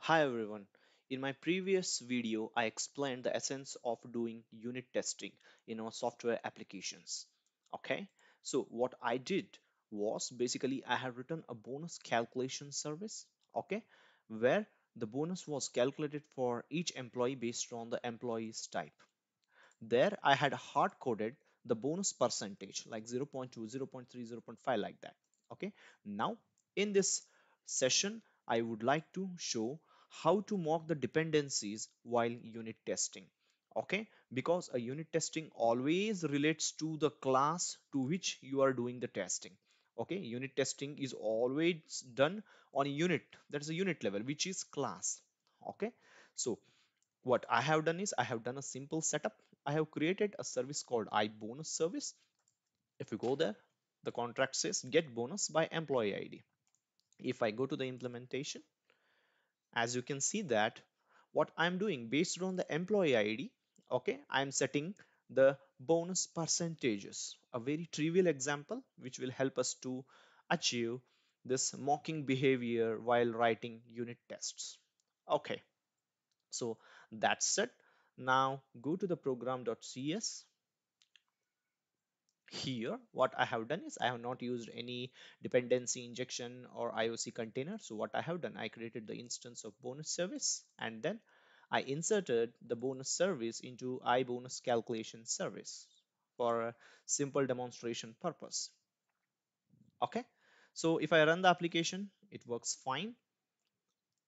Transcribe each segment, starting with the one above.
Hi everyone. In my previous video, I explained the essence of doing unit testing in our software applications. Okay, so what I did was basically I have written a bonus calculation service, okay, where the bonus was calculated for each employee based on the employee's type. There I had hard coded the bonus percentage like 0.2, 0.3, 0.5 like that. Okay. Now in this session, I would like to show how to mock the dependencies while unit testing. Okay. Because a unit testing always relates to the class to which you are doing the testing. Okay. Unit testing is always done on a unit. That is a unit level, which is class. Okay. So what I have done is I have done a simple setup. I have created a service called iBonus service. If you go there, the contract says get bonus by employee ID. If I go to the implementation, as you can see that what I'm doing based on the employee ID, okay, I'm setting the bonus percentages. A very trivial example which will help us to achieve this mocking behavior while writing unit tests. Okay, so that's it. Now go to the program.cs. Here, what I have done is I have not used any dependency injection or IOC container. So what I have done, I created the instance of bonus service and then I inserted the bonus service into iBonus calculation service for a simple demonstration purpose. Okay. So if I run the application, it works fine.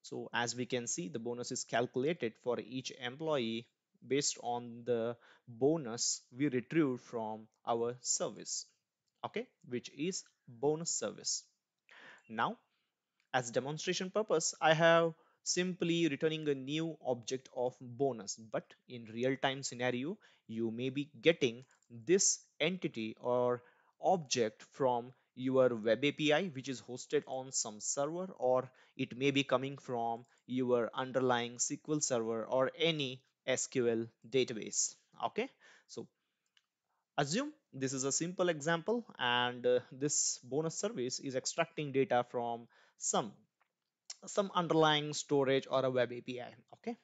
So as we can see, the bonus is calculated for each employee based on the bonus we retrieved from our service, okay, which is bonus service. Now, as demonstration purpose, I have simply returning a new object of bonus, but in real time scenario, you may be getting this entity or object from your web API, which is hosted on some server, or it may be coming from your underlying SQL server or any SQL database. Okay, so assume this is a simple example and this bonus service is extracting data from some underlying storage or a web API. Okay,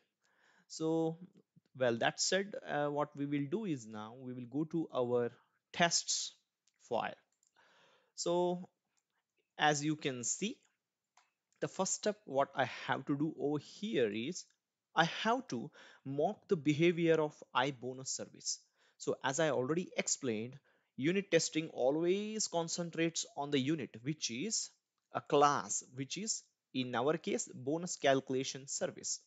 so well, that said, what we will do is now we will go to our tests file. So as you can see, the first step what I have to do over here is I have to mock the behavior of iBonus service. So as I already explained, unit testing always concentrates on the unit, which is a class, which is in our case bonus calculation service.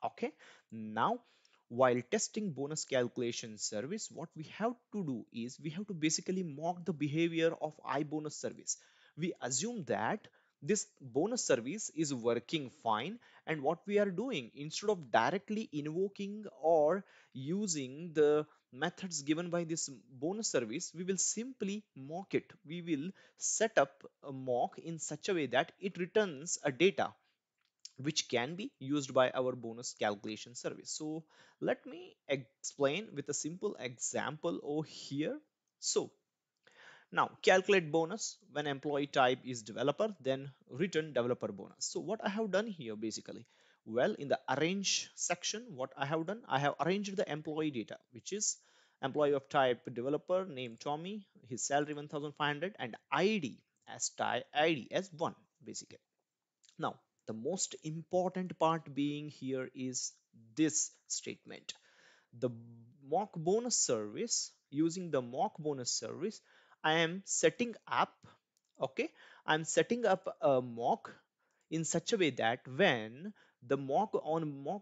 Okay. Now, while testing bonus calculation service, what we have to do is we have to basically mock the behavior of iBonus service. We assume that this bonus service is working fine, and what we are doing, instead of directly invoking or using the methods given by this bonus service, we will simply mock it. We will set up a mock in such a way that it returns a data which can be used by our bonus calculation service. So let me explain with a simple example over here. So now calculate bonus when employee type is developer, then return developer bonus. So what I have done here basically, well, in the arrange section, what I have done, I have arranged the employee data, which is employee of type developer, name Tommy, his salary 1500 and ID as type ID as 1 basically. Now, the most important part being here is this statement. The mock bonus service, using the mock bonus service, I am setting up, okay, I'm setting up a mock in such a way that when the mock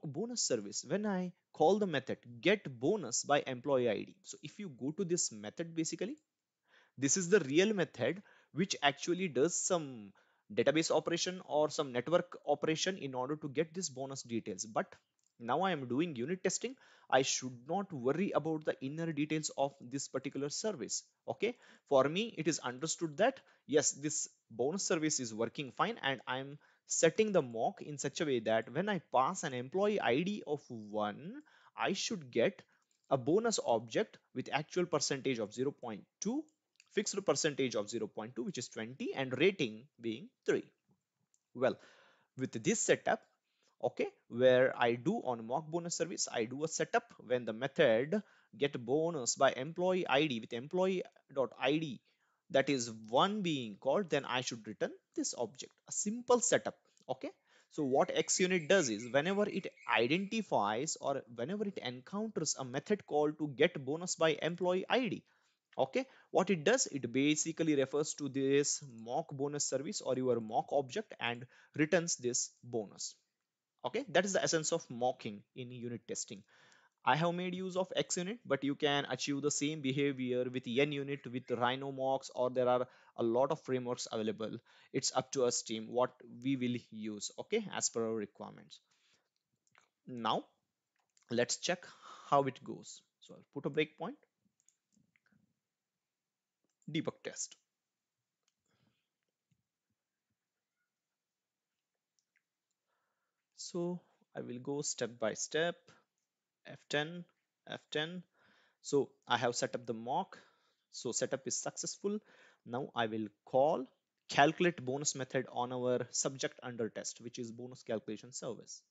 bonus service, when I call the method get bonus by employee ID, so if you go to this method basically, this is the real method which actually does some database operation or some network operation in order to get this bonus details. But now I am doing unit testing. I should not worry about the inner details of this particular service. Okay. For me, it is understood that yes, this bonus service is working fine and I'm setting the mock in such a way that when I pass an employee ID of 1, I should get a bonus object with actual percentage of 0.2, fixed percentage of 0.2, which is 20, and rating being 3. Well, with this setup, okay, where I do on mock bonus service, I do a setup when the method get bonus by employee id with employee dot id, that is one being called, then I should return this object, a simple setup. Okay, so what xunit does is whenever it identifies or whenever it encounters a method call to get bonus by employee id, okay, what it does, it basically refers to this mock bonus service or your mock object and returns this bonus. Okay, that is the essence of mocking in unit testing. I have made use of xunit, but you can achieve the same behavior with unit, with rhino mocks, or there are a lot of frameworks available. It's up to us team what we will use, okay, as per our requirements. Now let's check how it goes. So I'll put a breakpoint, debug test. So I will go step by step, F10, F10. So I have set up the mock. So setup is successful. Now I will call calculate bonus method on our subject under test, which is bonus calculation service.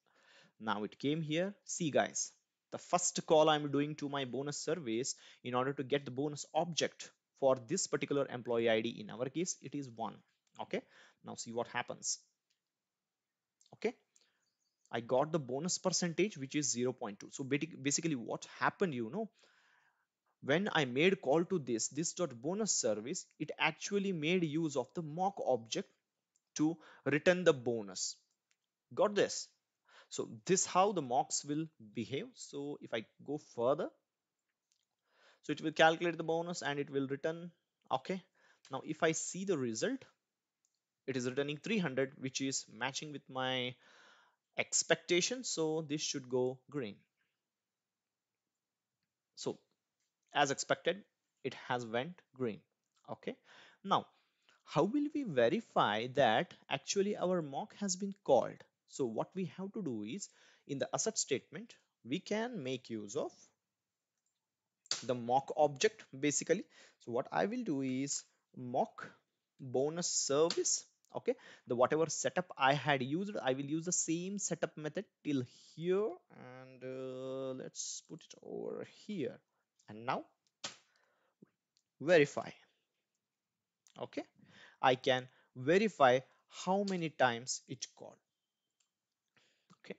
Now it came here. See guys, the first call I'm doing to my bonus service in order to get the bonus object for this particular employee ID. In our case, it is one. Okay. Now see what happens. Okay. I got the bonus percentage, which is 0.2. So basically what happened, when I made call to this dot bonus service, it actually made use of the mock object to return the bonus. Got this? So this how the mocks will behave. So if I go further, so it will calculate the bonus and it will return. Okay. Now if I see the result, it is returning 300, which is matching with my expectation. So this should go green. So as expected, it has went green. Okay. Now how will we verify that actually our mock has been called? So what we have to do is in the asset statement, we can make use of the mock object basically. So what I will do is mock bonus service. Okay, the whatever setup I had used, I will use the same setup method till here, and let's put it over here. And now verify. Okay, I can verify how many times it called. Okay,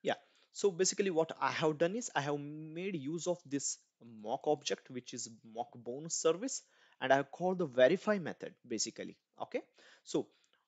yeah. So basically what I have done is I have made use of this mock object, which is mock bonus service, and I have called the verify method basically. Okay, so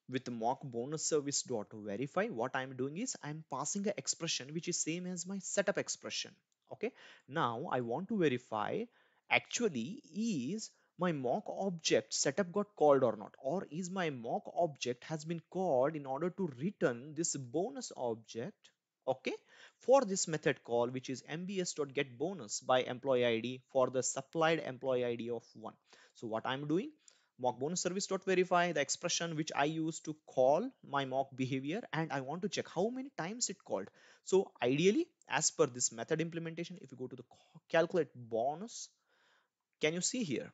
with the mock bonus service dot verify, what I'm doing is I'm passing an expression which is same as my setup expression. Okay, now I want to verify actually is my mock object setup got called or not, or is my mock object has been called in order to return this bonus object. Okay, for this method call, which is mbs.getBonus by employee id for the supplied employee id of 1. So what I'm doing, mock bonus service dot verify the expression which I use to call my mock behavior, and I want to check how many times it called. So ideally, as per this method implementation, if you go to the calculate bonus, can you see here,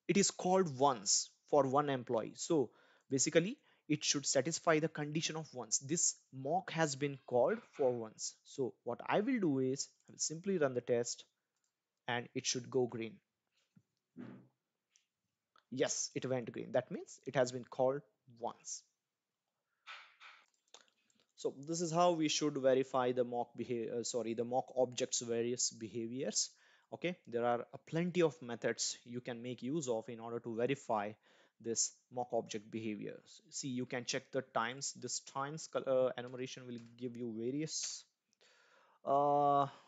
it is called once for one employee. So basically it should satisfy the condition of once. This mock has been called for once. So what I will do is I will simply run the test and it should go green. Yes, it went green. That means it has been called once. So this is how we should verify the mock behavior, sorry, the mock object's various behaviors. Okay, there are plenty of methods you can make use of in order to verify this mock object behaviors. See, you can check the times. This times enumeration will give you various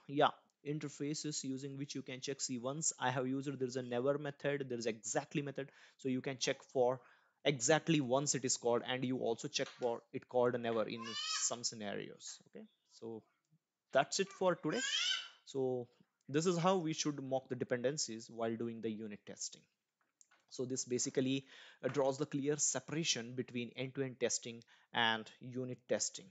yeah, interfaces using which you can check. See, once I have used it, there's a never method, there's exactly method, so you can check for exactly once it is called, and you also check for it called never in some scenarios. Okay, so that's it for today. So this is how we should mock the dependencies while doing the unit testing. So this basically draws the clear separation between end-to-end testing and unit testing.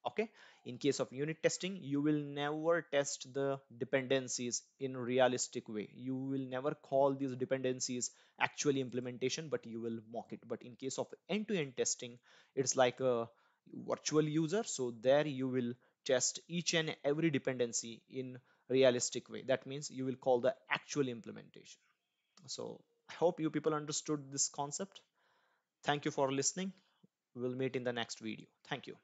Okay, in case of unit testing, you will never test the dependencies in realistic way. You will never call these dependencies actually implementation, but you will mock it. But in case of end-to-end testing, it's like a virtual user, so there you will test each and every dependency in realistic way. That means you will call the actual implementation. So I hope you people understood this concept. Thank you for listening. We'll meet in the next video. Thank you.